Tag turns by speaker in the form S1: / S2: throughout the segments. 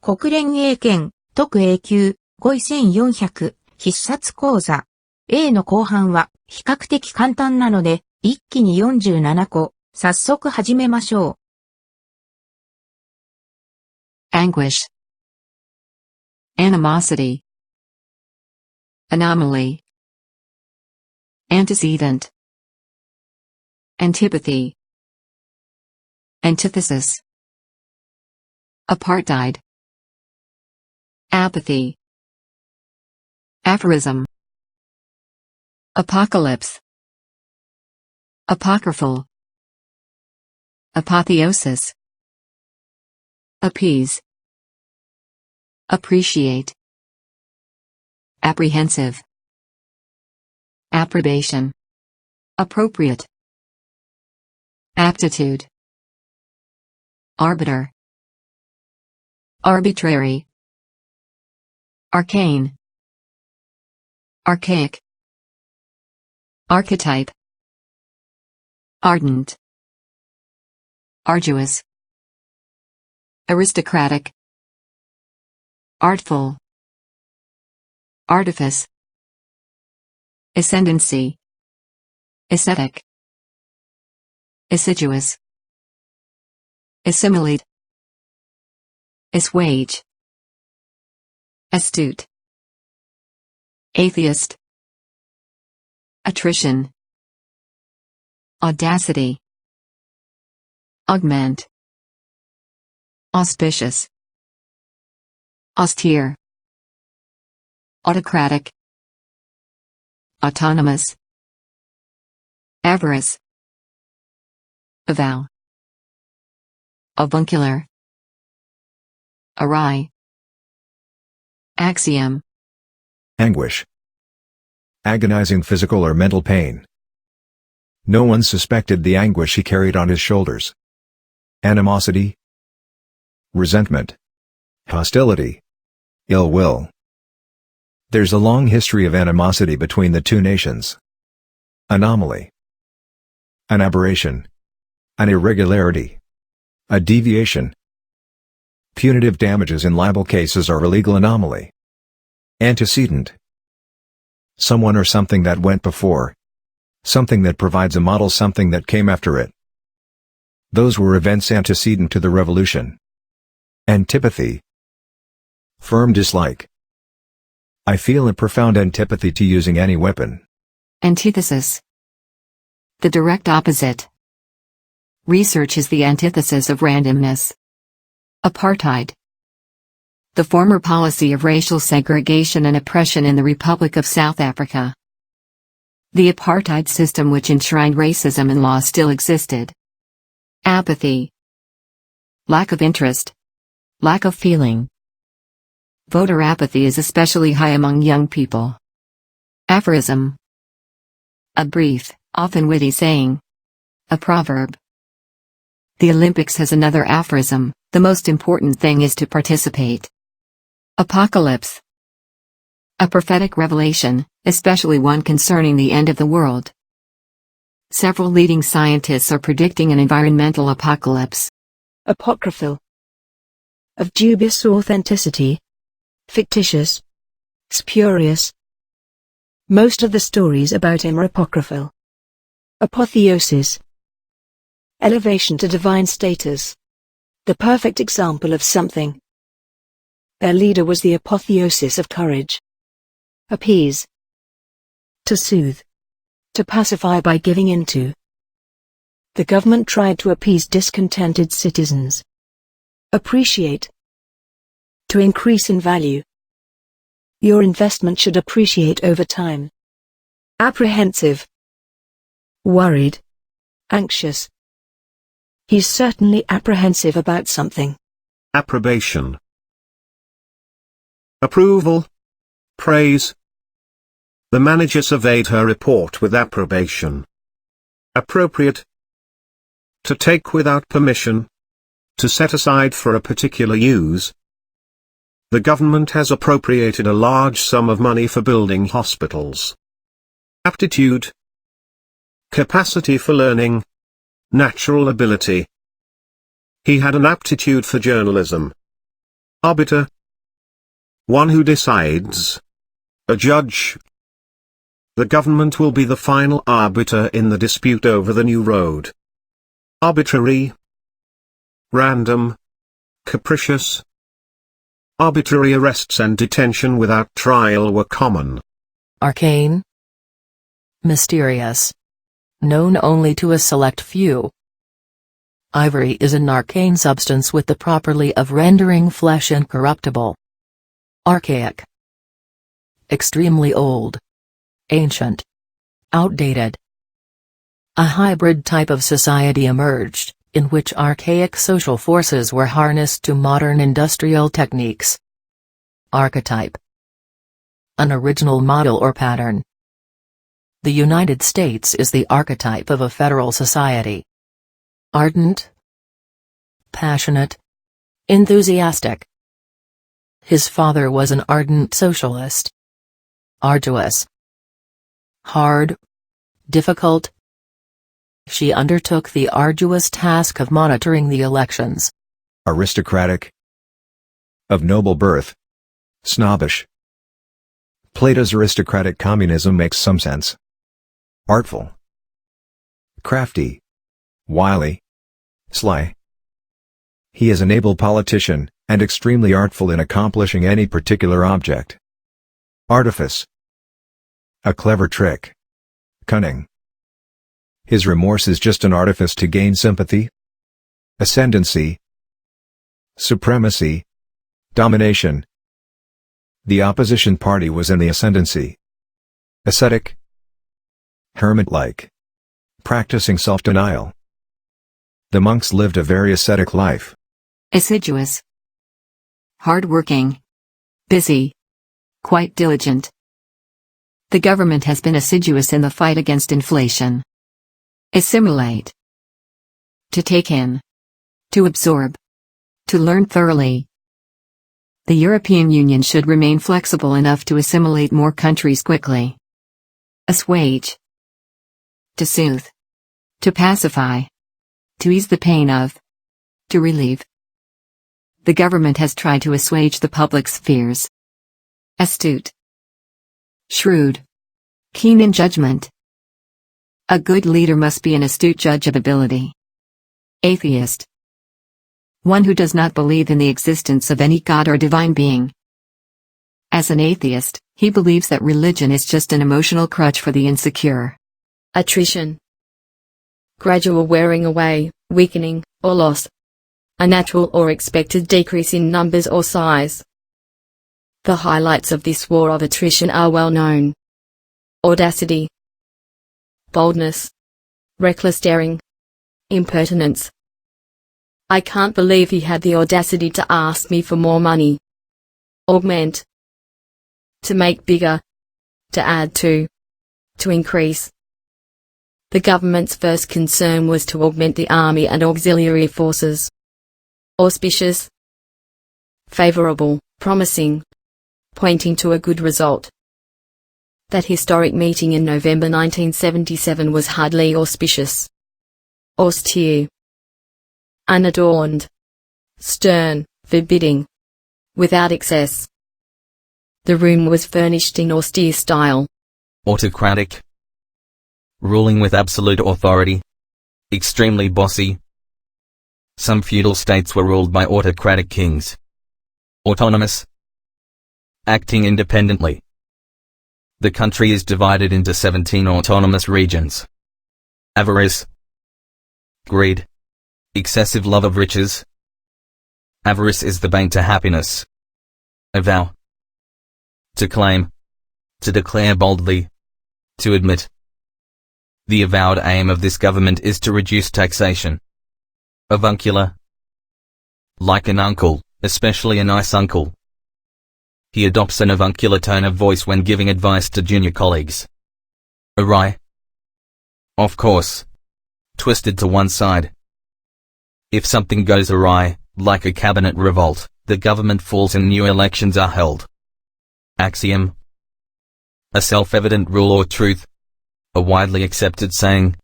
S1: 国連英検特 A 級語彙1400必殺講座 A の後半は比較的簡単なので一気に47個早速始めましょ
S2: う。anguish, animosity, anomaly, antecedent, antipathy, antithesis, apartheid, apathy, aphorism, apocalypse, apocryphal, apotheosis, appease, appreciate, apprehensive, approbation, appropriate, aptitude, arbiter, arbitrary, arcane, archaic, archetype, ardent, arduous, aristocratic, artful, artifice, ascendancy, ascetic, assiduous, assimilate, assuage, astute, atheist, attrition, audacity, augment, auspicious, austere, autocratic, autonomous, avarice, avow, avuncular, awry, axiom,
S3: anguish, agonizing physical or mental pain. No one suspected the anguish he carried on his shoulders. Animosity, resentment, hostility, ill will. There's a long history of animosity between the two nations. Anomaly, an aberration, an irregularity, a deviation. Punitive damages in libel cases are a legal anomaly. Antecedent, someone or something that went before. Something that provides a model, something that came after it. Those were events antecedent to the revolution. Antipathy, firm dislike. I feel a profound antipathy to using any weapon.
S2: Antithesis, the direct opposite. Research is the antithesis of randomness. Apartheid, the former policy of racial segregation and oppression in the Republic of South Africa. The apartheid system which enshrined racism in law still existed. Apathy, lack of interest, lack of feeling. Voter apathy is especially high among young people. Aphorism, a brief, often witty saying. A proverb. The Olympics has another aphorism: the most important thing is to participate. Apocalypse, a prophetic revelation, especially one concerning the end of the world. Several leading scientists are predicting an environmental apocalypse.
S4: Apocryphal, of dubious authenticity, fictitious, spurious. Most of the stories about him are apocryphal. Apotheosis, elevation to divine status, the perfect example of something. Their leader was the apotheosis of courage. Appease, to soothe, to pacify by giving in to. The government tried to appease discontented citizens. Appreciate, to increase in value. Your investment should appreciate over time. Apprehensive, worried, anxious. He's certainly apprehensive about something.
S5: Approbation, approval, praise. The manager surveyed her report with approbation. Appropriate, to take without permission, to set aside for a particular use. The government has appropriated a large sum of money for building hospitals. Aptitude, capacity for learning, natural ability. He had an aptitude for journalism. Arbiter. One who decides. A judge. The government will be the final arbiter in the dispute over the new road. Arbitrary. Random. Capricious. Arbitrary arrests and detention without trial were common.
S6: Arcane. Mysterious. Known only to a select few. Ivory is an arcane substance with the property of rendering flesh incorruptible. Archaic. Extremely old. Ancient. Outdated. A hybrid type of society emerged, in which archaic social forces were harnessed to modern industrial techniques. Archetype. An original model or pattern. The United States is the archetype of a federal society. Ardent. Passionate. Enthusiastic. His father was an ardent socialist. Arduous. Hard. Difficult. She undertook the arduous task of monitoring the elections.
S3: Aristocratic. Of noble birth. Snobbish. Plato's aristocratic communism makes some sense. Artful. Crafty. Wily. Sly. He is an able politician, and extremely artful in accomplishing any particular object. Artifice. A clever trick. Cunning. His remorse is just an artifice to gain sympathy. Ascendancy. Supremacy. Domination. The opposition party was in the ascendancy. Ascetic. Hermit-like. Practicing self-denial. The monks lived a very ascetic life.
S2: Assiduous. Hard-working. Busy. Quite diligent. The government has been assiduous in the fight against inflation. Assimilate. To take in. To absorb. To learn thoroughly. The European Union should remain flexible enough to assimilate more countries quickly. Assuage. To soothe. To pacify. To ease the pain of. To relieve. The government has tried to assuage the public's fears. Astute. Shrewd. Keen in judgment. A good leader must be an astute judge of ability. Atheist. One who does not believe in the existence of any god or divine being. As an atheist, he believes that religion is just an emotional crutch for the insecure.
S7: Attrition. Gradual wearing away, weakening, or loss. A natural or expected decrease in numbers or size. The highlights of this war of attrition are well known. Audacity. Boldness. Reckless daring. Impertinence. I can't believe he had the audacity to ask me for more money. Augment. To make bigger. To add to. To increase. The government's first concern was to augment the army and auxiliary forces. Auspicious. Favorable, promising. Pointing to a good result. That historic meeting in November 1977 was hardly auspicious. Austere. Unadorned. Stern, forbidding. Without excess. The room was furnished in austere style.
S8: Autocratic. Ruling with absolute authority. Extremely bossy. Some feudal states were ruled by autocratic kings. Autonomous. Acting independently. The country is divided into 17 autonomous regions. Avarice. Greed. Excessive love of riches. Avarice is the bane to happiness. Avow. To claim. To declare boldly. To admit. The avowed aim of this government is to reduce taxation. Avuncular. Like an uncle, especially a nice uncle. He adopts an avuncular tone of voice when giving advice to junior colleagues. Awry. Off course. Twisted to one side. If something goes awry, like a cabinet revolt, the government falls and new elections are held. Axiom. A self-evident rule or truth. A widely accepted saying.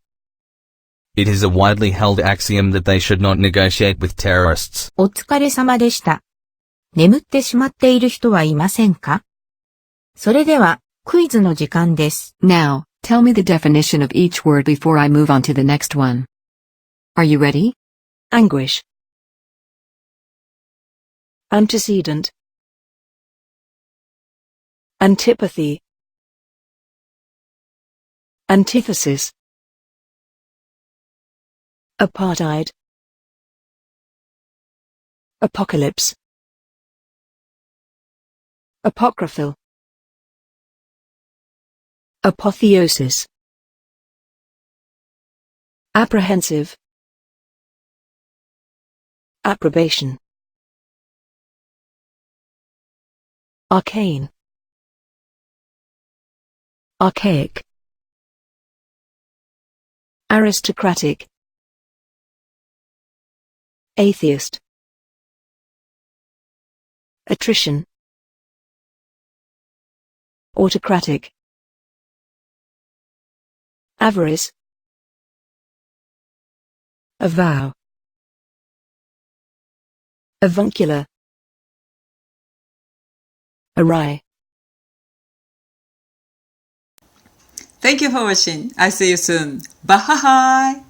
S8: It is a widely held axiom that they should not negotiate with terrorists.
S1: お疲れ様でした。眠ってしまっている人はいませんか？それでは、クイズの時間です。
S2: Now, tell me the definition of each word before I move on to the next one. Are you ready?
S4: Anguish. Antecedent. Antipathy. Antithesis. Apartheid. Apocalypse. Apocryphal. Apotheosis. Apprehensive. Approbation. Arcane. Archaic. Aristocratic. Atheist. Attrition. Autocratic. Avarice. Avow. Avuncular. Awry.
S9: Thank you for watching. I see you soon. Bye.